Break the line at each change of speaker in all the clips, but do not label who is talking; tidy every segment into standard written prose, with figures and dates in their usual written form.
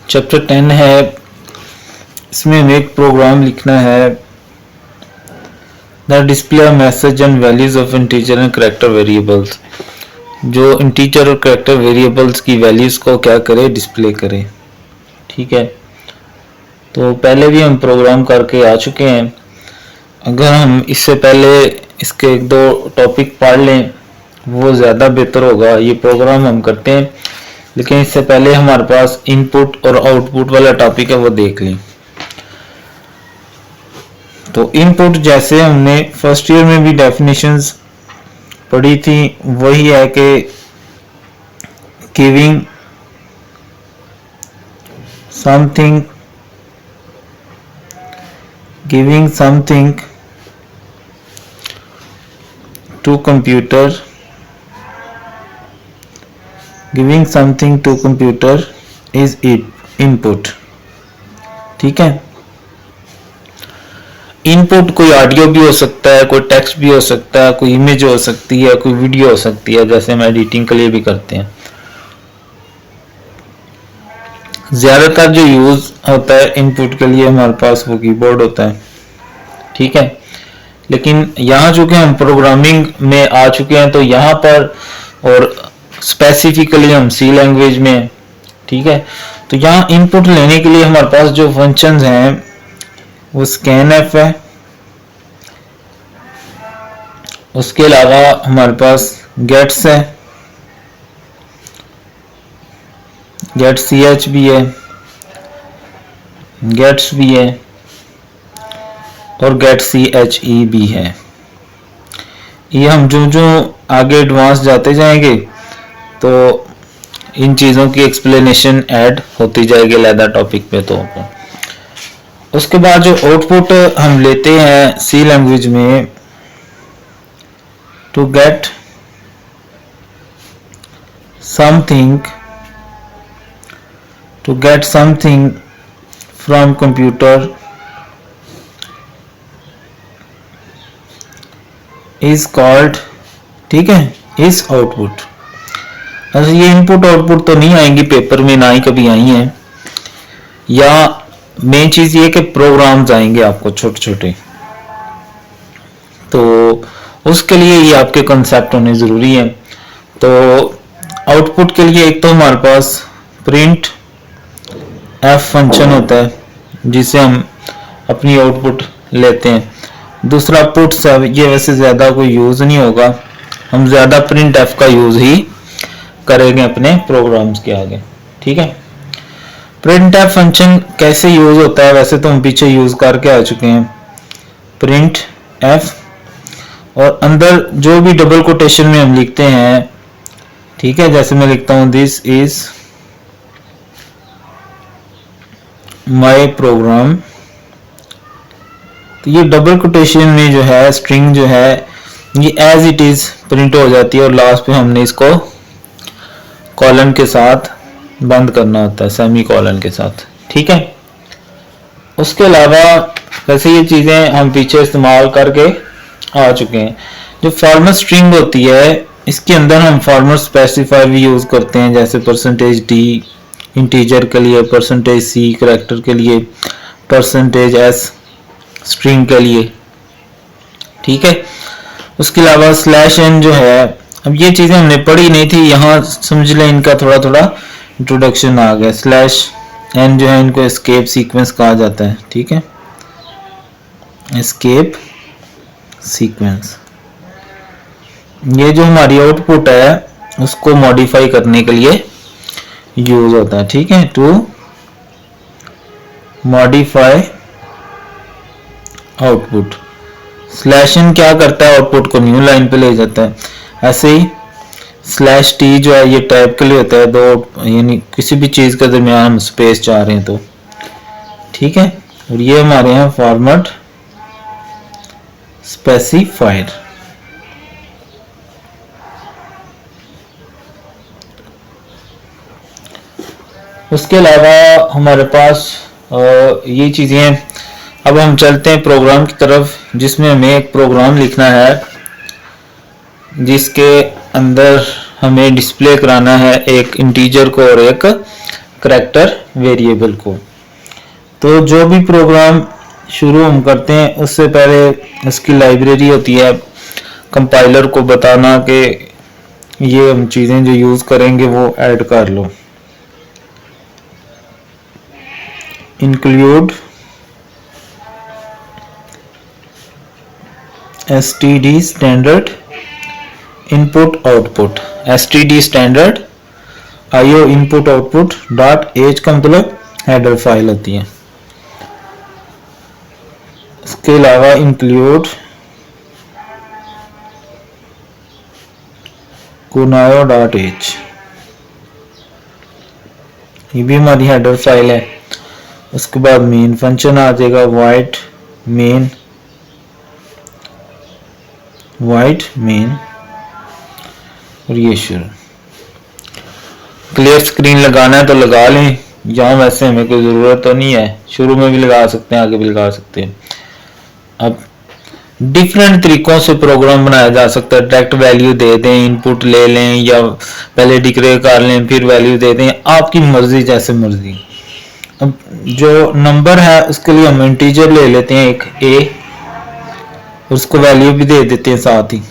Chapter 10 है। इसमें हमें एक प्रोग्राम लिखना है the display message and values of integer and character variables, जो इंटीजर और कैरेक्टर वेरिएबल्स की वैल्यूज को क्या करे, डिस्प्ले करे। ठीक है, तो पहले भी हम प्रोग्राम करके आ चुके हैं। अगर हम इससे पहले इसके एक दो टॉपिक पढ़ लें वो ज़्यादा बेहतर होगा। ये प्रोग्राम हम करते हैं, लेकिन इससे पहले हमारे पास इनपुट और आउटपुट वाला टॉपिक है, वो देख लें। तो इनपुट जैसे हमने फर्स्ट ईयर में भी डेफिनेशंस पढ़ी थी, वही है कि giving something to computer is input. ठीक है, इनपुट कोई ऑडियो भी हो सकता है, कोई टेक्स्ट भी हो सकता है, कोई इमेज हो सकती है, कोई वीडियो हो सकती है, जैसे हम एडिटिंग के लिए भी करते हैं। ज्यादातर जो यूज होता है इनपुट के लिए हमारे पास वो कीबोर्ड होता है। ठीक है, लेकिन यहाँ चूंकि हम प्रोग्रामिंग में आ चुके हैं तो यहाँ पर और स्पेसिफिकली हम सी लैंग्वेज में, ठीक है, तो यहाँ इनपुट लेने के लिए हमारे पास जो फंक्शंस हैं वो स्कैनएफ है। उसके अलावा हमारे पास गेट्स है, गेट सी एच भी है, गेट्स भी है और गेट सी एच ई भी है। ये हम जो आगे एडवांस जाते जाएंगे तो इन चीज़ों की एक्सप्लेनेशन ऐड होती जाएगी अलग टॉपिक पे। तो उसके बाद जो आउटपुट हम लेते हैं सी लैंग्वेज में, to get something from computer is called, ठीक है, इज आउटपुट। अच्छा, ये इनपुट आउटपुट तो नहीं आएंगी पेपर में, ना ही कभी आई हैं। या मेन चीज ये कि प्रोग्राम्स आएंगे आपको छोटे छोटे, तो उसके लिए ये आपके कॉन्सेप्ट होने जरूरी है। तो आउटपुट के लिए एक तो हमारे पास प्रिंट एफ फंक्शन होता है जिसे हम अपनी आउटपुट लेते हैं। दूसरा पुट्स है, ये वैसे ज्यादा कोई यूज नहीं होगा, हम ज्यादा प्रिंट एफ का यूज ही करेंगे अपने प्रोग्राम्स के आगे। ठीक है, प्रिंट एफ फंक्शन कैसे यूज होता है, वैसे तो हम पीछे यूज करके आ चुके हैं। प्रिंट एफ और अंदर जो भी डबल कोटेशन में हम लिखते हैं, ठीक है, जैसे मैं लिखता हूं दिस इज माय प्रोग्राम, तो ये डबल कोटेशन में जो है स्ट्रिंग जो है ये एज इट इज प्रिंट हो जाती है और लास्ट पे हमने इसको कॉलन के साथ बंद करना होता है, सेमी कॉलन के साथ। ठीक है, उसके अलावा वैसे ये चीजें हम पीछे इस्तेमाल करके आ चुके हैं। जो फॉर्मेट स्ट्रिंग होती है इसके अंदर हम फॉर्मेट स्पेसिफायर भी यूज करते हैं, जैसे %d इंटीजर के लिए, %c कैरेक्टर के लिए, %s स्ट्रिंग के लिए। ठीक है, उसके अलावा /n जो है, अब ये चीजें हमने पढ़ी नहीं थी, यहाँ समझ लें इनका थोड़ा थोड़ा इंट्रोडक्शन आ गया। /n जो है इनको एस्केप सीक्वेंस कहा जाता है। ठीक है, एस्केप सीक्वेंस, ये जो हमारी आउटपुट है उसको मॉडिफाई करने के लिए यूज होता है। ठीक है, टू मॉडिफाई आउटपुट। /n क्या करता है, आउटपुट को न्यू लाइन पे ले जाता है। ऐसे ही /t जो है ये टाइप के लिए होता है, दो यानी किसी भी चीज के दरमियान हम स्पेस चाह रहे हैं तो। ठीक है, और ये हमारे यहाँ फॉर्मेट स्पेसिफायर। उसके अलावा हमारे पास ये चीजें। अब हम चलते हैं प्रोग्राम की तरफ, जिसमें हमें एक प्रोग्राम लिखना है जिसके अंदर हमें डिस्प्ले कराना है एक इंटीजर को और एक करैक्टर वेरिएबल को। तो जो भी प्रोग्राम शुरू हम करते हैं उससे पहले उसकी लाइब्रेरी होती है, कंपाइलर को बताना कि ये हम चीज़ें जो यूज़ करेंगे वो ऐड कर लो। Include std standard input output, std standard IO input output dot h का मतलब हेडर फाइल होती है। इसके अलावा इंक्लूड कुनायो डॉट h, ये भी हमारी हेडर फाइल है। उसके बाद मेन फंक्शन आ जाएगा वाइड मेन और ये शुरू। क्लियर स्क्रीन लगाना है तो लगा लें, यहाँ वैसे हमें कोई ज़रूरत तो नहीं है, शुरू में भी लगा सकते हैं, आगे भी लगा सकते हैं। अब डिफरेंट तरीकों से प्रोग्राम बनाया जा सकता है। डायरेक्ट वैल्यू दे दें, इनपुट ले लें, या पहले डिक्लेयर कर लें फिर वैल्यू दे दें, आपकी मर्जी, जैसे मर्जी। अब जो नंबर है उसके लिए हम इंटीजर ले लेते हैं एक a, उसको वैल्यू भी दे देते हैं साथ ही,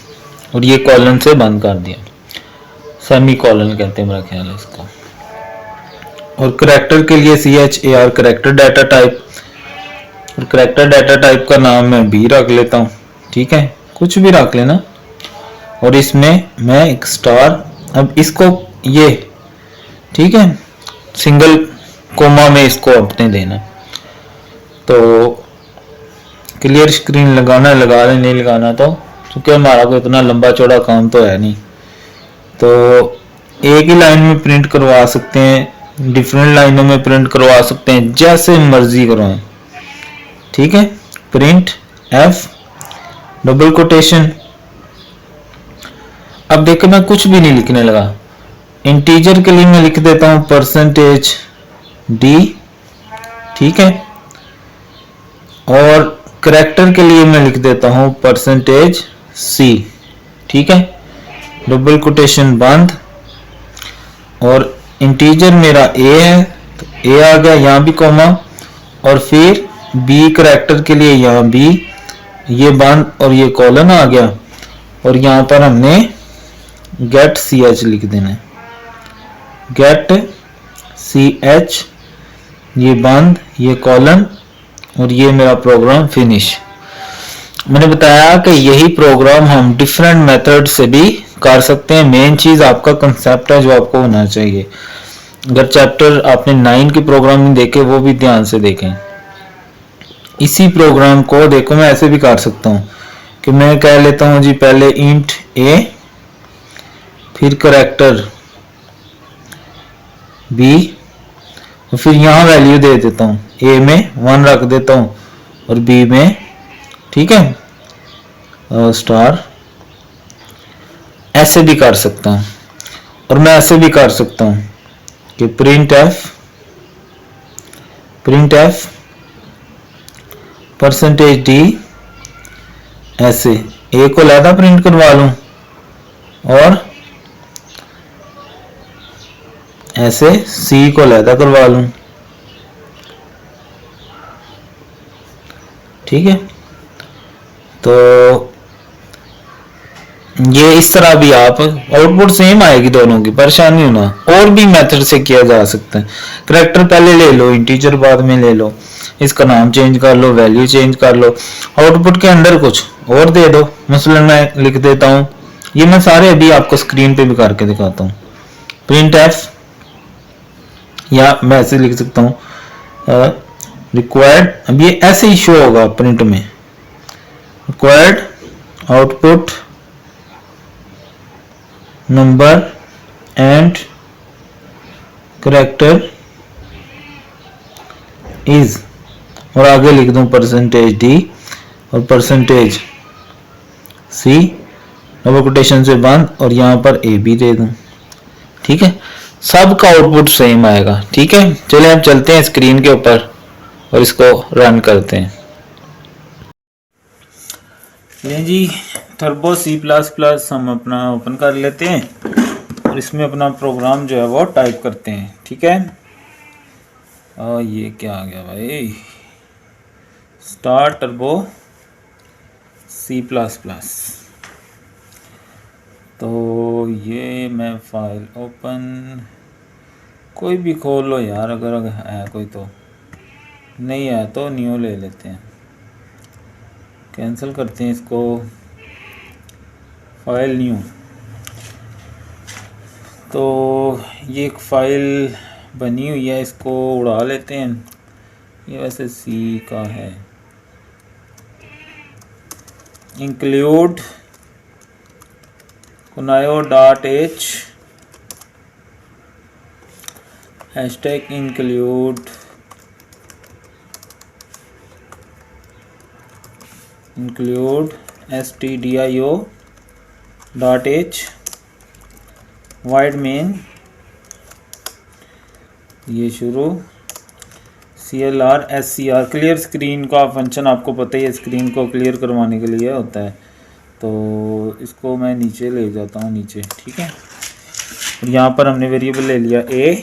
और ये कॉलन से बंद कर दिया, सेमी कॉलन कहते हैं मेरा ख्याल है इसको। और करैक्टर के लिए CHAR करैक्टर डाटा टाइप, और करैक्टर डाटा टाइप का नाम मैं B रख लेता हूँ, ठीक है, कुछ भी रख लेना। और इसमें मैं एक स्टार, अब इसको ये, ठीक है, सिंगल कोमा में इसको अपने देना। तो क्लियर स्क्रीन लगाना है लगा लें, नहीं लगाना तो, क्योंकि हमारा कोई इतना लंबा चौड़ा काम तो है नहीं। तो एक ही लाइन में प्रिंट करवा सकते हैं, डिफरेंट लाइनों में प्रिंट करवा सकते हैं, जैसे मर्जी करवाएं, ठीक है। Print F double quotation. अब देखो मैं कुछ भी नहीं लिखने लगा, इंटीजर के लिए मैं लिख देता हूं %d, ठीक है, और करैक्टर के लिए मैं लिख देता हूं %c, ठीक है, डबल कोटेशन बंद। और इंटीजर मेरा a है तो a आ गया, यहाँ भी कॉमा, और फिर b करैक्टर के लिए यहाँ b, ये बंद और ये कॉलन आ गया। और यहाँ पर हमने गेट ch लिख देना है, गेट ch, ये बंद, ये कॉलन, और ये मेरा प्रोग्राम फिनिश। मैंने बताया कि यही प्रोग्राम हम डिफरेंट मेथड से भी कर सकते हैं। मेन चीज आपका कंसेप्ट है जो आपको होना चाहिए। अगर चैप्टर आपने 9 की प्रोग्रामिंग देखे वो भी ध्यान से देखें। इसी प्रोग्राम को देखो मैं ऐसे भी कर सकता हूँ कि मैं कह लेता हूँ जी पहले इंट a, फिर करैक्टर b, और फिर यहाँ वैल्यू दे देता हूँ, a में 1 रख देता हूँ और b में, ठीक है, स्टार। ऐसे भी कर सकता हूँ, और मैं ऐसे भी कर सकता हूँ कि प्रिंट f %d, ऐसे a को लैदा प्रिंट करवा लूं और ऐसे c को लैदा करवा लूं, ठीक है। तो ये इस तरह भी आप, आउटपुट सेम आएगी दोनों की, परेशानी होना। और भी मेथड से किया जा सकता है। करैक्टर पहले ले लो, इंटीजर बाद में ले लो, इसका नाम चेंज कर लो, वैल्यू चेंज कर लो, आउटपुट के अंदर कुछ और दे दो। मसलन मैं लिख देता हूँ, ये मैं सारे अभी आपको स्क्रीन पे भी करके दिखाता हूँ, प्रिंट f, या मैं ऐसे लिख सकता हूँ रिक्वायर्ड, अब ये ऐसे ही शो होगा प्रिंट में, required output number and character is, और आगे लिख दूं %d और %c डबल कोटेशन से बंद, और यहां पर a भी दे दूं, ठीक है। सबका आउटपुट सेम आएगा, ठीक है। चलिए अब चलते हैं स्क्रीन के ऊपर और इसको रन करते हैं। चलिए जी, टर्बो C++ हम अपना ओपन कर लेते हैं और इसमें अपना प्रोग्राम जो है वो टाइप करते हैं, ठीक है। और ये क्या आ गया भाई, स्टार टर्बो C++। तो ये मैं फाइल ओपन, कोई भी खोल लो यार, अगर है कोई तो, नहीं है तो न्यू ले लेते हैं, कैंसिल करते हैं इसको, फाइल न्यू। तो ये एक फ़ाइल बनी हुई है, इसको उड़ा लेते हैं। ये वैसे सी का है। Include kunayo.h hashtag include stdio.h wide main, ये शुरू CLR SCR क्लियर स्क्रीन का फंक्शन आपको पता ही है, स्क्रीन को क्लियर करवाने के लिए होता है। तो इसको मैं नीचे ले जाता हूँ, नीचे, ठीक है। और यहाँ पर हमने वेरिएबल ले लिया a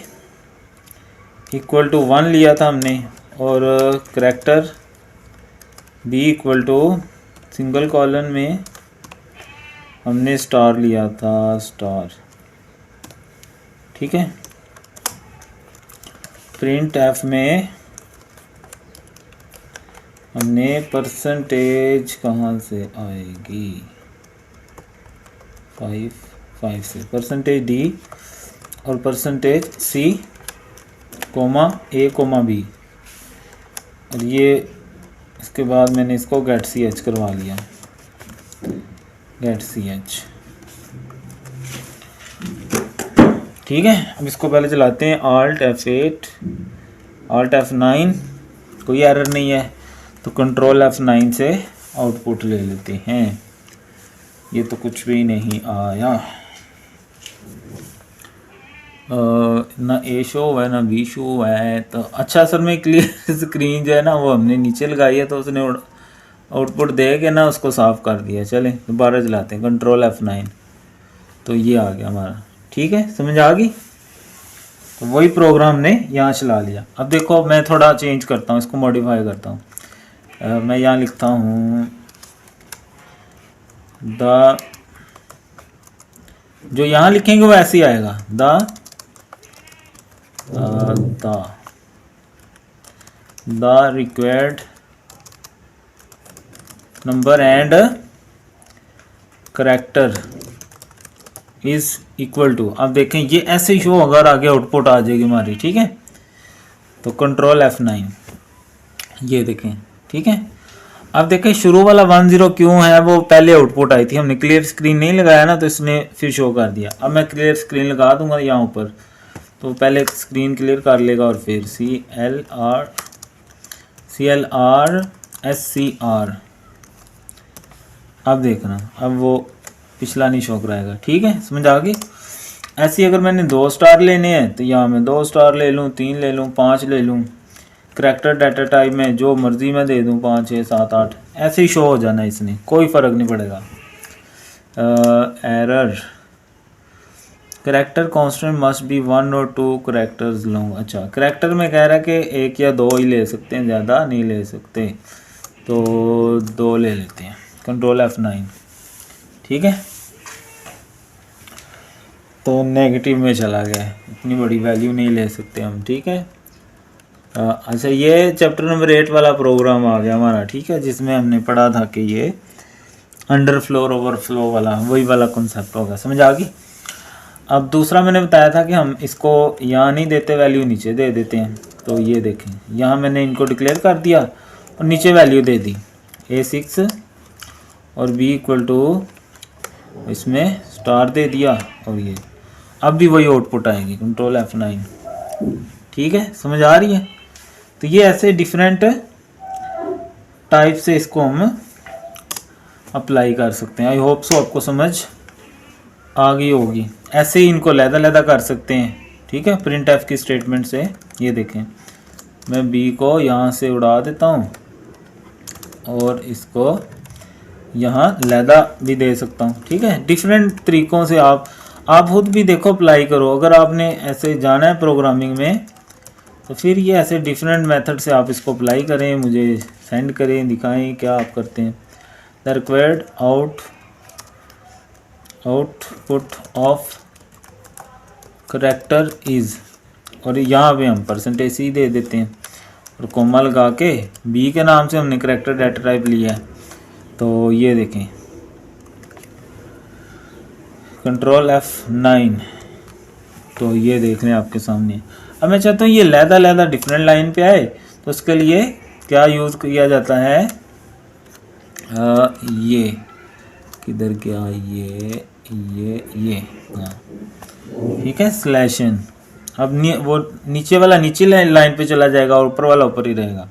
इक्वल टू 1 लिया था हमने, और character b equal to single colon में हमने स्टार लिया था, स्टार, ठीक है। प्रिंट एफ में हमने परसेंटेज कहाँ से आएगी, 5 से परसेंटेज d और percentage c comma a comma b, और ये इसके बाद मैंने इसको गेट ch करवा लिया, गेट ch, ठीक है। अब इसको पहले चलाते हैं, Alt F8 Alt F9, कोई एरर नहीं है, तो कंट्रोल F9 से आउटपुट ले लेते हैं। ये तो कुछ भी नहीं आया, ना ए शो है ना बी शो है। तो अच्छा, सर में क्लियर स्क्रीन जो है ना वो हमने नीचे लगाई है, तो उसने आउटपुट दे के ना उसको साफ कर दिया। चलें दोबारा चलाते हैं, कंट्रोल F9, तो ये आ गया हमारा, ठीक है, समझ आ गई। तो वही प्रोग्राम ने यहाँ चला लिया। अब देखो मैं थोड़ा चेंज करता हूँ, इसको मॉडिफाई करता हूँ। मैं यहाँ लिखता हूँ द, जो यहाँ लिखेंगे वो ऐसे ही आएगा, the required number and character is equal to. अब देखें ये ऐसे शो होगा और आगे आउटपुट आ जाएगी हमारी, ठीक है। तो कंट्रोल F9, ये देखें, ठीक है। अब देखें शुरू वाला 10 क्यों है, वो पहले आउटपुट आई थी, हमने क्लियर स्क्रीन नहीं लगाया ना, तो इसने फिर शो कर दिया। अब मैं क्लियर स्क्रीन लगा दूंगा यहाँ ऊपर, तो पहले स्क्रीन क्लियर कर लेगा और फिर CLR SCR। अब देखना, अब वो पिछला नहीं शो कराएगा, ठीक है, समझ आ गई। ऐसे ही अगर मैंने 2 स्टार लेने हैं तो यहाँ मैं 2 स्टार ले लूँ, 3 ले लूँ, 5 ले लूँ। करैक्टर डाटा टाइप में जो मर्जी मैं दे दूँ, 5 6 7 8, ऐसे ही शो हो जाना, इसने कोई फ़र्क नहीं पड़ेगा। Error, character constant must be 1 और 2 करैक्टर्स लॉन्ग। अच्छा, करैक्टर में कह रहा है कि 1 या 2 ही ले सकते हैं, ज़्यादा नहीं ले सकते, तो 2 ले लेते हैं, कंट्रोल F9, ठीक है। तो नेगेटिव में चला गया, इतनी बड़ी वैल्यू नहीं ले सकते हम, ठीक है। अच्छा, ये चैप्टर नंबर 8 वाला प्रोग्राम आ गया हमारा, ठीक है, जिसमें हमने पढ़ा था कि ये अंडर फ्लोर ओवरफ्लो वाला, वही वाला कॉन्सेप्ट होगा, समझ आ गई। अब दूसरा मैंने बताया था कि हम इसको यहाँ नहीं देते, वैल्यू नीचे दे देते हैं। तो ये देखें, यहाँ मैंने इनको डिक्लेयर कर दिया और नीचे वैल्यू दे दी A6 और B इक्वल टू, इसमें स्टार दे दिया, और ये अब भी वही आउटपुट आएगी, कंट्रोल F9, ठीक है, समझ आ रही है। तो ये ऐसे डिफरेंट टाइप से इसको हम अप्लाई कर सकते हैं। आई होप सो आपको समझ आ गई होगी। ऐसे ही इनको लैदा कर सकते हैं, ठीक है, प्रिंट एफ की स्टेटमेंट से। ये देखें, मैं बी को यहाँ से उड़ा देता हूँ और इसको यहाँ लैदा भी दे सकता हूँ, ठीक है। डिफरेंट तरीक़ों से आप खुद भी देखो, अप्लाई करो। अगर आपने ऐसे जाना है प्रोग्रामिंग में तो फिर ये ऐसे डिफरेंट मेथड से आप इसको अप्लाई करें, मुझे सेंड करें, दिखाएं क्या आप करते हैं। The required output of character is, और यहाँ पे हम परसेंटेज ही दे देते हैं और कोमा लगा के बी के नाम से हमने करेक्टर डाटा टाइप लिया है। तो ये देखें कंट्रोल F9, तो ये देख लें आपके सामने। अब मैं चाहता हूँ ये लहदा डिफरेंट लाइन पे आए, तो उसके लिए क्या यूज़ किया जाता है, ये किधर गया, ये हाँ ठीक है, स्लैशन। अब वो नीचे वाला नीचे लाइन पे चला जाएगा और ऊपर वाला ऊपर ही रहेगा।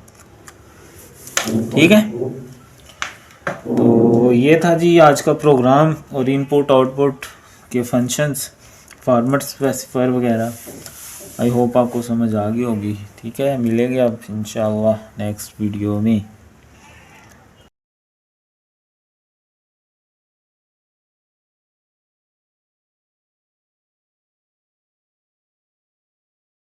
ठीक है, तो ये था जी आज का प्रोग्राम और इनपुट आउटपुट के फंक्शंस, फॉर्मेट स्पेसिफायर वगैरह। आई होप आपको समझ आ गई होगी। ठीक है, मिलेंगे अब इंशाअल्लाह नेक्स्ट वीडियो में।